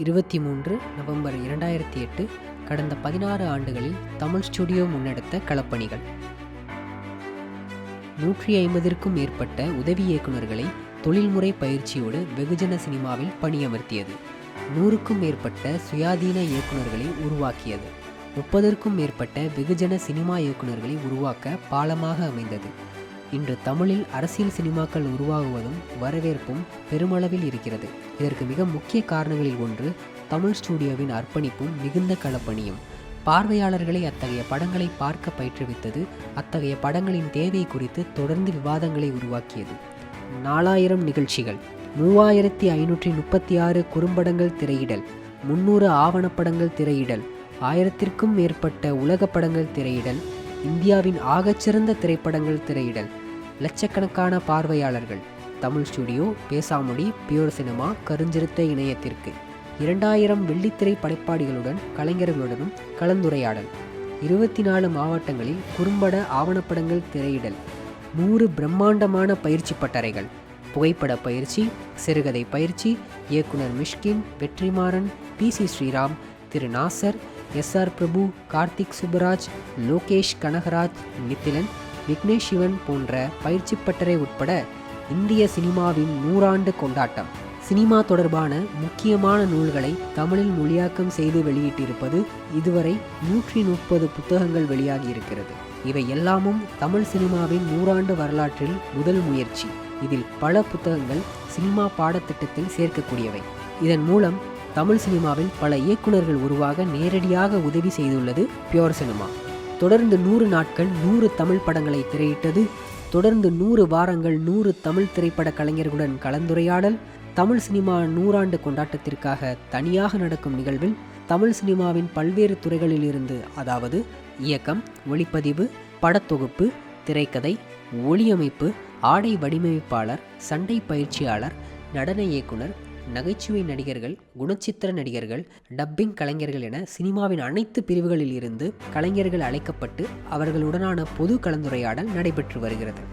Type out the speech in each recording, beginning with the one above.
23 November 2008. கடந்த 16 ஆண்டுகளில் Tamil studio முன்னெடுத்த களப்பணிகள். 150க்கும் மேற்பட்ட உதவி இயக்குநர்களை தொழில்முறை பயிற்சியோடு வெகுஜன சினிமாவில் பணியமர்த்தியது. 100க்கும் மேற்பட்ட சுயாதீன இயக்குநர்களை உருவாக்கியது. 30க்கும் மேற்பட்ட வெகுஜன சினிமா இயக்குநர்களை உருவாக்க பாலமாக அமைந்தது. இன்று தமிழில் அரசியல் சினிமாக்கள் உருவாகுவதும் வரவேற்பும் பெருமளவில் இருக்கிறது. இதற்கு மிக முக்கிய காரணங்களில் ஒன்று தமிழ் ஸ்டுடியோவின் அர்ப்பணிப்பும் மிகுந்த களப்பணியும். பார்வையாளர்களை அத்தகைய படங்களை பார்க்க பயிற்றுவித்தது. அத்தகைய படங்களின் தேவை குறித்து தொடர்ந்து விவாதங்களை உருவாக்கியது. 4000 நிகழ்ச்சிகள், 3536 குறும்படங்கள் திரையிடல், 300 ஆவணப்படங்கள் திரையிடல், 1000க்கும் மேற்பட்ட உலக படங்கள் திரையிடல், இந்தியாவின் ஆகச்சிறந்த திரைப்படங்கள் திரையிடல், லட்சக்கணக்கான பார்வையாளர்கள். தமிழ் ஸ்டுடியோ, பேசாமொழி, பியூர் சினிமா, கருஞ்சிறுத்தை இணையத்திற்கு 2000 வெள்ளித்திரை படைப்பாளிகளுடன் கலைஞர்களுடனும் கலந்துரையாடல், 24 மாவட்டங்களில் குறும்பட ஆவணப்படங்கள் திரையிடல், 100 பிரம்மாண்டமான பயிற்சி பட்டறைகள், புகைப்பட பயிற்சி, சிறுகதை பயிற்சி, இயக்குனர் மிஷ்கின், வெற்றிமாறன், PC ஸ்ரீராம், திரு நாசர், SR பிரபு, கார்த்திக் சுப்புராஜ், லோகேஷ் கனகராஜ், நித்திலன், விக்னேஷ் சிவன் போன்ற பயிற்சி பட்டறை உட்பட இந்திய சினிமாவின் 100 ஆண்டு கொண்டாட்டம். சினிமா தொடர்பான முக்கியமான நூல்களை தமிழில் மொழியாக்கம் செய்து வெளியிட்டிருப்பது. இதுவரை 130 புத்தகங்கள் வெளியாகி இருக்கிறது. இவை எல்லாமும் தமிழ் சினிமாவின் 100 ஆண்டு வரலாற்றில் முதல் முயற்சி. இதில் பல புத்தகங்கள் சினிமா பாடத்திட்டத்தில் சேர்க்கக்கூடியவை. இதன் மூலம் தமிழ் சினிமாவில் பல இயக்குநர்கள் உருவாக நேரடியாக உதவி செய்துள்ளது பியூர் சினிமா. தொடர்ந்து 100 நாட்கள் 100 தமிழ் படங்களை திரையிட்டது. தொடர்ந்து 100 வாரங்கள் 100 தமிழ் திரைப்பட கலைஞர்களுடன் கலந்துரையாடல். தமிழ் சினிமா 100 ஆண்டு கொண்டாட்டத்திற்காக தனியாக நடக்கும் நிகழ்வில் தமிழ் சினிமாவின் பல்வேறு துறைகளில் இருந்து, அதாவது இயக்கம், ஒளிப்பதிவு, படத்தொகுப்பு, திரைக்கதை, ஒளியமைப்பு, ஆடை வடிவமைப்பாளர், சண்டை பயிற்சியாளர், நடன இயக்குனர், நகைச்சுவை நடிகர்கள், குணச்சித்திர நடிகர்கள், டப்பிங் கலைஞர்கள் என சினிமாவின் அனைத்து பிரிவுகளில் இருந்து கலைஞர்கள் அழைக்கப்பட்டு அவர்களுடனான பொது கலந்துரையாடல் நடைபெற்று வருகிறது.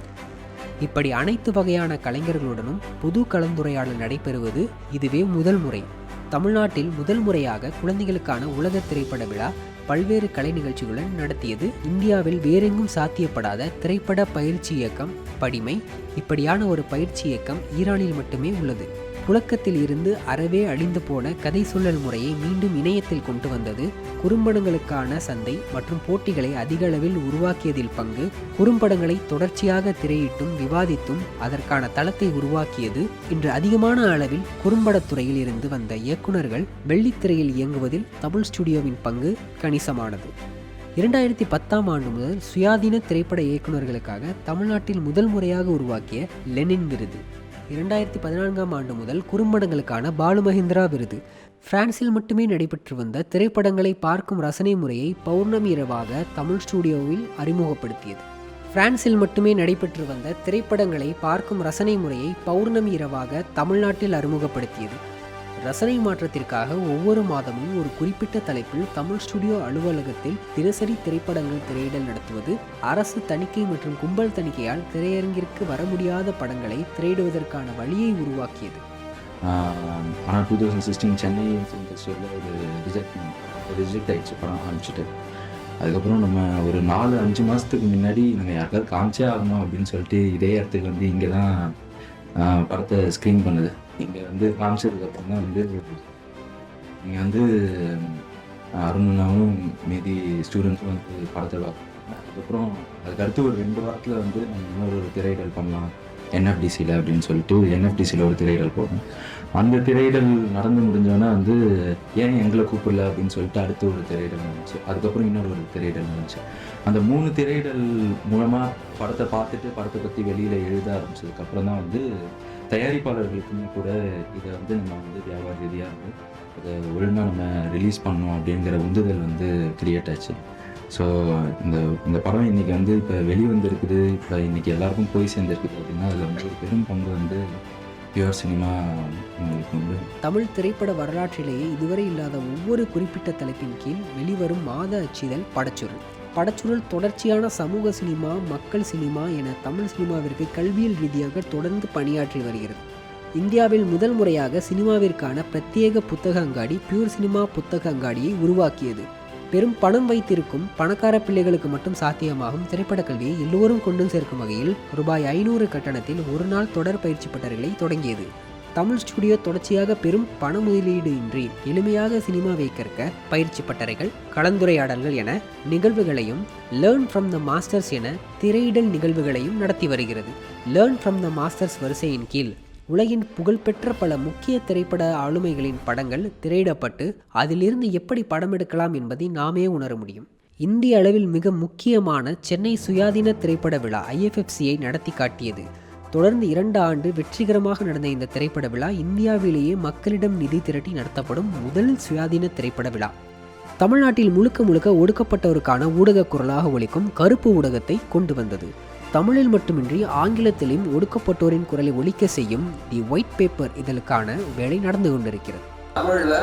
இப்படி அனைத்து வகையான கலைஞர்களுடனும் பொது கலந்துரையாடல் நடைபெறுவது இதுவே முதல் முறை. தமிழ்நாட்டில் முதல் முறையாக குழந்தைகளுக்கான உலக திரைப்பட விழா பல்வேறு கலை நிகழ்ச்சிகளுடன் நடத்தியது. இந்தியாவில் வேறெங்கும் சாத்தியப்படாத திரைப்பட பயிற்சி இயக்கம் படிமை. இப்படியான ஒரு பயிற்சி இயக்கம் ஈரானில் மட்டுமே உள்ளது. புழக்கத்தில் இருந்து அறவே அழிந்து போன கதை சொல்லல் முறையை மீண்டும் இணையத்தில் கொண்டு வந்தது. குறும்படங்களுக்கான சந்தை மற்றும் போட்டிகளை அதிக அளவில் உருவாக்கியதில் பங்கு. குறும்படங்களை தொடர்ச்சியாக திரையிட்டும் விவாதித்தும் அதற்கான தளத்தை உருவாக்கியது. இன்று அதிகமான அளவில் குறும்படத்துறையில் இருந்து வந்த இயக்குநர்கள் வெள்ளித்திரையில் இயங்குவதில் தமிழ் ஸ்டுடியோவின் பங்கு கணிசமானது. 2010ஆம் ஆண்டு முதல் சுயாதீன திரைப்பட இயக்குநர்களுக்காக தமிழ்நாட்டில் முதல் முறையாக உருவாக்கிய லெனின் விருது. 2014ஆம் ஆண்டு முதல் குறும்படங்களுக்கான பாலு மஹிந்திரா விருது. பிரான்சில் மட்டுமே நடைபெற்று வந்த திரைப்படங்களை பார்க்கும் ரசனை முறையை பௌர்ணமி இரவாக தமிழ் ஸ்டுடியோவில் அறிமுகப்படுத்தியது. பிரான்சில் மட்டுமே நடைபெற்று வந்த திரைப்படங்களை பார்க்கும் ரசனை முறையை பௌர்ணமி இரவாக தமிழ்நாட்டில் அறிமுகப்படுத்தியது. ரசனை மாற்றத்திற்காக ஒவ்வொரு மாதமும் ஒரு குறிப்பிட்ட தலைப்பில் தமிழ் ஸ்டுடியோ அலுவலகத்தில் தினசரி திரைப்படங்கள் திரையிடல் நடத்துவது. அரசு தணிக்கை மற்றும் கும்பல் தணிக்கையால் திரையரங்கிற்கு வர முடியாத படங்களை திரையிடுவதற்கான வழியை உருவாக்கியது. ஆனால் 2016 சென்னை ஃபிலிம் ஃபெஸ்டிவலில் ஒரு ரிஜெக்ட் ஆகிடுச்சு படம் ஆரம்பிச்சுட்டு. அதுக்கப்புறம் நம்ம ஒரு 4-5 மாதத்துக்கு முன்னாடி நம்ம யாருக்காவது காமிச்சே ஆகணும் அப்படின்னு சொல்லிட்டு இதே இடத்துக்கு வந்து இங்கே தான் படத்தை ஸ்க்ரீன் பண்ணுது. இங்கே வந்து காமிச்சதுக்கப்புறம் தான் வந்து இங்கே வந்து அருணாவும் மீதி ஸ்டூடெண்ட்ஸும் வந்து படத்தை பார்க்குறாங்க. அதுக்கப்புறம் அதுக்கடுத்து ஒரு 2 வாரத்தில் வந்து நம்ம இன்னொரு திரையிடல் பண்ணலாம் NFDCயில் அப்படின்னு சொல்லிட்டு NFDCயில் ஒரு திரையிடல் போடணும். அந்த திரையிடல் நடந்து முடிஞ்சோன்னா வந்து ஏன் எங்களை கூப்பிடல அப்படின்னு சொல்லிட்டு அடுத்து ஒரு திரையிடல் நடந்துச்சு. அதுக்கப்புறம் இன்னொரு ஒரு திரையிடல் நடந்துச்சு. அந்த 3 திரையிடல் மூலமாக படத்தை பார்த்துட்டு படத்தை பற்றி வெளியில் எழுத ஆரம்பிச்சதுக்கப்புறம் தான் வந்து தயாரிப்பாளர்களுக்குமே கூட இதை வந்து நம்ம வந்து வியாபார ரீதியாக வந்து அதை ஒழுங்காக நம்ம ரிலீஸ் பண்ணணும் அப்படிங்கிற உந்துதல் வந்து கிரியேட் ஆச்சு. ஸோ இந்த படம் இன்றைக்கி வந்து இப்போ வெளிவந்துருக்குது, இப்போ இன்றைக்கி எல்லாருக்கும் போய் சேர்ந்துருக்குது அப்படின்னா அதில் வந்து ஒரு பெரும் பங்கு வந்து பியூர் சினிமா உங்களுக்கு வந்து தமிழ் திரைப்பட வரலாற்றிலேயே இதுவரை இல்லாத ஒவ்வொரு குறிப்பிட்ட தலைப்பின் கீழ் வெளிவரும் மாத அச்சிதழ் படச்சுருள். படச்சுருள் தொடர்ச்சியான சமூக சினிமா, மக்கள் சினிமா என தமிழ் சினிமாவிற்கு கல்வியல் ரீதியாக தொடர்ந்து பணியாற்றி வருகிறது. இந்தியாவில் முதல் முறையாக சினிமாவிற்கான பிரத்யேக புத்தக அங்காடி பியூர் சினிமா புத்தக அங்காடியை உருவாக்கியது. பெரும் பணம் வைத்திருக்கும் பணக்கார பிள்ளைகளுக்கு மட்டும் சாத்தியமாகும் திரைப்பட கல்வியை எல்லோரும் கொண்டு சேர்க்கும் வகையில் ரூபாய் 500 கட்டணத்தில் ஒரு நாள் தொடர் பயிற்சி பட்டறைகளை தொடங்கியது. தமிழ் ஸ்டுடியோ தொடர்ச்சியாக பெரும் பண முதலீடு இன்றி எளிமையாக சினிமாவை கற்க பயிற்சி பட்டறைகள், கலந்துரையாடல்கள் என நிகழ்வுகளையும், லேர்ன் ஃப்ரம் த மாஸ்டர்ஸ் என திரையிடல் நிகழ்வுகளையும் நடத்தி வருகிறது. லேர்ன் ஃப்ரம் த மாஸ்டர்ஸ் வரிசையின் கீழ் உலகின் புகழ்பெற்ற பல முக்கிய திரைப்பட ஆளுமைகளின் படங்கள் திரையிடப்பட்டு அதிலிருந்து எப்படி படம் எடுக்கலாம் என்பதை நாமே உணர முடியும். இந்திய அளவில் மிக முக்கியமான சென்னை சுயாதீன திரைப்பட விழா IFFCயை நடத்தி காட்டியது. தொடர்ந்து 2 ஆண்டு வெற்றிகரமாக நடந்த இந்த திரைப்பட விழா இந்தியாவிலேயே மக்களிடம் நிதி திரட்டி நடத்தப்படும் முதல் சுயாதீன திரைப்பட விழா. தமிழ்நாட்டில் முழுக்க முழுக்க ஒடுக்கப்பட்டோருக்கான ஊடக குரலாக ஒலிக்கும் கருப்பு ஊடகத்தை கொண்டு வந்தது. தமிழில் மட்டுமின்றி ஆங்கிலத்திலும் ஒடுக்கப்பட்டோரின் குரலை ஒலிக்க செய்யும் தி ஒயிட் பேப்பர் இதழுக்கான வேலை நடந்து கொண்டிருக்கிறது. தமிழில்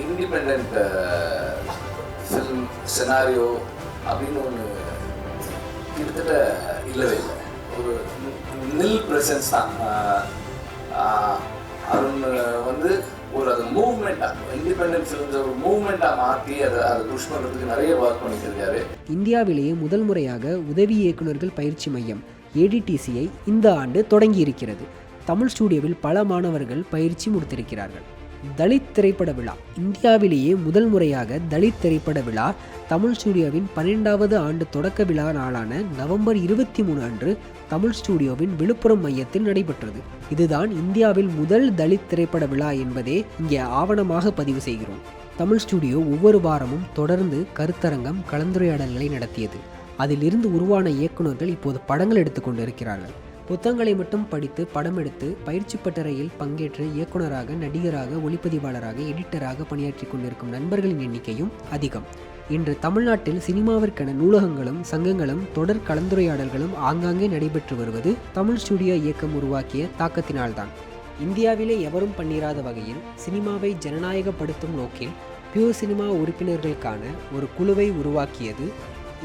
இண்டிபெண்ட் ஃபில்ம் சினாரியோ அப்படின்னு ஒன்று கிட்டத்தட்ட இல்லவே இல்லை. ஒரு நில் ப்ரெசன்ஸ் தான். அருண் வந்து ஒரு அது மூவ்மெண்ட்டாக இண்டிபெண்டன்ஸ் ஃபிலிம்ஸ் ஒரு மூவ்மெண்ட்டாக மாற்றி அதை புஷ் பண்ணுறதுக்கு நிறைய ஒர்க் பண்ணியிருக்காரு. இந்தியாவிலேயே முதல் முறையாக உதவி இயக்குநர்கள் பயிற்சி மையம் ADTCயை இந்த ஆண்டு தொடங்கி இருக்கிறது. தமிழ் ஸ்டுடியோவில் பல மாணவர்கள் பயிற்சி முடித்திருக்கிறார்கள். தலித் திரைப்பட விழா இந்தியாவிலேயே முதல் முறையாக தலித் திரைப்பட விழா தமிழ் ஸ்டுடியோவின் 12வது ஆண்டு தொடக்க விழா நாளான நவம்பர் 23 அன்று தமிழ் ஸ்டுடியோவின் விழுப்புரம் மையத்தில் நடைபெற்றது. இதுதான் இந்தியாவில் முதல் தலித் திரைப்பட விழா என்பதே இங்கே ஆவணமாக பதிவு செய்கிறோம். தமிழ் ஸ்டுடியோ ஒவ்வொரு வாரமும் தொடர்ந்து கருத்தரங்கம், கலந்துரையாடல்களை நடத்தியது. அதிலிருந்து உருவான இயக்குநர்கள் இப்போது படங்கள் எடுத்துக்கொண்டு இருக்கிறார்கள். புத்தகங்களை மட்டும் படித்து படம் எடுத்து பயிற்சி பட்டறையில் பங்கேற்று இயக்குனராக, நடிகராக, ஒளிப்பதிவாளராக, எடிட்டராக பணியாற்றி கொண்டிருக்கும் நண்பர்களின் எண்ணிக்கையும் அதிகம். இன்று தமிழ்நாட்டில் சினிமாவிற்கான நூலகங்களும் சங்கங்களும் தொடர் கலந்துரையாடல்களும் ஆங்காங்கே நடைபெற்று வருவது தமிழ் ஸ்டுடியோ இயக்கம் உருவாக்கிய தாக்கத்தினால்தான். இந்தியாவிலே எவரும் பண்ணிராத வகையில் சினிமாவை ஜனநாயகப்படுத்தும் நோக்கில் பியூர் சினிமா உறுப்பினர்களுக்கான ஒரு குழுவை உருவாக்கியது.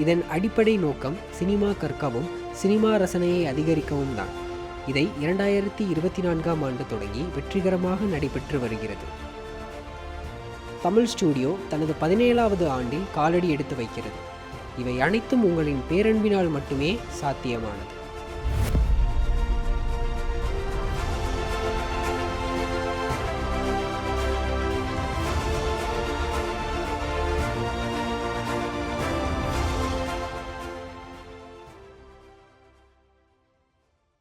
இதன் அடிப்படை நோக்கம் சினிமா கற்கவும் சினிமா ரசனையை அதிகரிக்கவும் தான். இதை 2024ஆம் ஆண்டு தொடங்கி வெற்றிகரமாக நடைபெற்று வருகிறது. தமிழ் ஸ்டுடியோ தனது 17வது ஆண்டில் காலடி எடுத்து வைக்கிறது. இவை அனைத்தும் உங்களின் பேரன்பினால் மட்டுமே சாத்தியமானது.